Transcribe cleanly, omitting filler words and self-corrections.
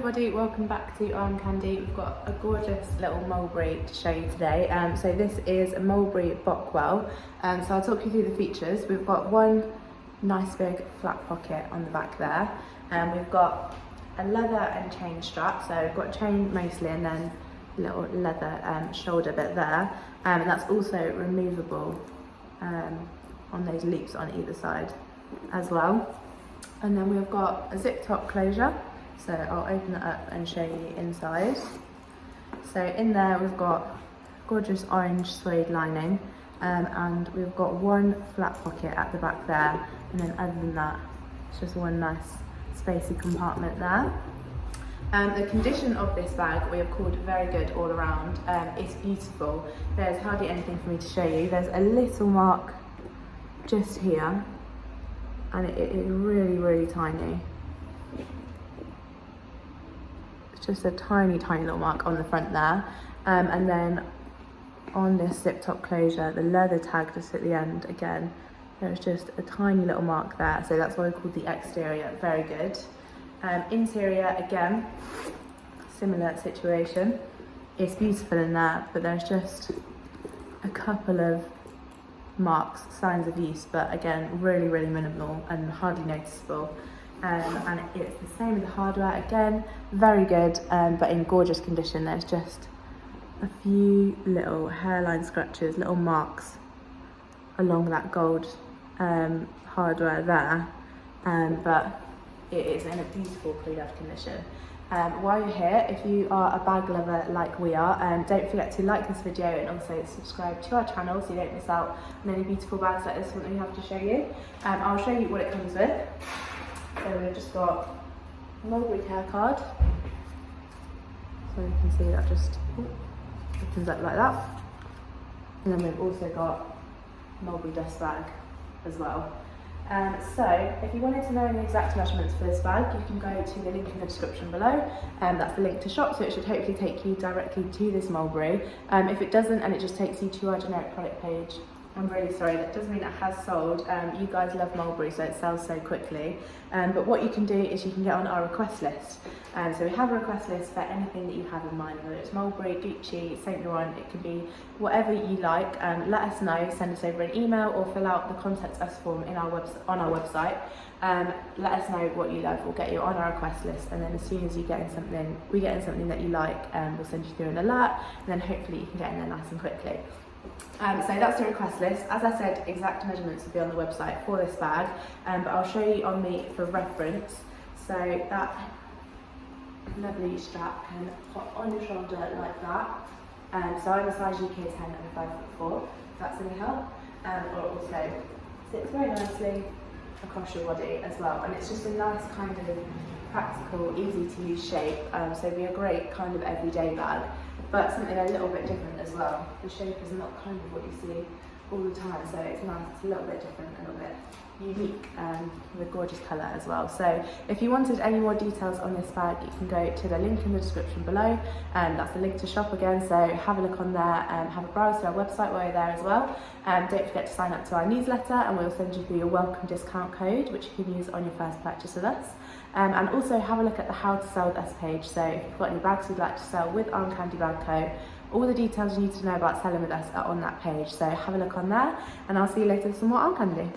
everybody, welcome back to Armcandy. We've got a gorgeous little mulberry to show you today. So this is a mulberry Brockwell. So I'll talk you through the features. We've got one nice big flat pocket on the back there. We've got a leather and chain strap. So we've got chain mostly and then a little leather shoulder bit there. And that's also removable on those loops on either side as well. And then we've got a zip top closure. So I'll open it up and show you inside. So in there we've got gorgeous orange suede lining, and we've got one flat pocket at the back there, and then other than that it's just one nice spacey compartment there. The condition of this bag we have called very good all around. It's beautiful. There's hardly anything for me to show you. There's a little mark just here, and it is really tiny. Just a tiny little mark on the front there, and then on this zip top closure, the leather tag just at the end, again there's just a tiny little mark there, so that's why we called the exterior very good. Interior, again similar situation. It's beautiful in there, but there's just a couple of marks, signs of use, but again really minimal and hardly noticeable. And it's the same with the hardware, again very good, but in gorgeous condition. There's just a few little hairline scratches, little marks along that gold hardware there, but it is in a beautiful pre-loved condition. While you're here, if you are a bag lover like we are, don't forget to like this video and also subscribe to our channel so you don't miss out on any beautiful bags like this one that we have to show you. I'll show you what it comes with. So we've just got a Mulberry care card, so you can see that just opens up like that, and then we've also got a Mulberry dust bag as well. So if you wanted to know the exact measurements for this bag, you can go to the link in the description below, and that's the link to shop, so it should hopefully take you directly to this Mulberry. If it doesn't and it just takes you to our generic product page, I'm really sorry, that doesn't mean it has sold. You guys love Mulberry, so it sells so quickly. But what you can do is you can get on our request list. So we have a request list for anything that you have in mind, whether it's Mulberry, Gucci, Saint Laurent, it can be whatever you like. Let us know, send us over an email or fill out the contact us form on our website. Let us know what you love, we'll get you on our request list, and then as soon as we get in something that you like, we'll send you through an alert, and then hopefully you can get in there nice and quickly. So that's the request list. As I said, exact measurements will be on the website for this bag, but I'll show you on me for reference. So that lovely strap can pop on your shoulder like that. So I'm a size UK 10 and 5'4", if that's any help. Or also sits very nicely across your body as well, and it's just a nice kind of practical, easy to use shape. So it'd be a great kind of everyday bag, but something a little bit different as well. The shape is not kind of what you see all the time, so it's nice, it's a little bit different, a little bit unique, with a gorgeous colour as well. So if you wanted any more details on this bag, you can go to the link in the description below, and that's the link to shop again, so have a look on there, have a browse to our website while you're there as well. Don't forget to sign up to our newsletter, and we'll send you through your welcome discount code, which you can use on your first purchase with us. And also have a look at the how to sell with us page. So if you've got any bags you'd like to sell with Armcandy Bag Co, all the details you need to know about selling with us are on that page, so have a look on there, and I'll see you later with some more Armcandy.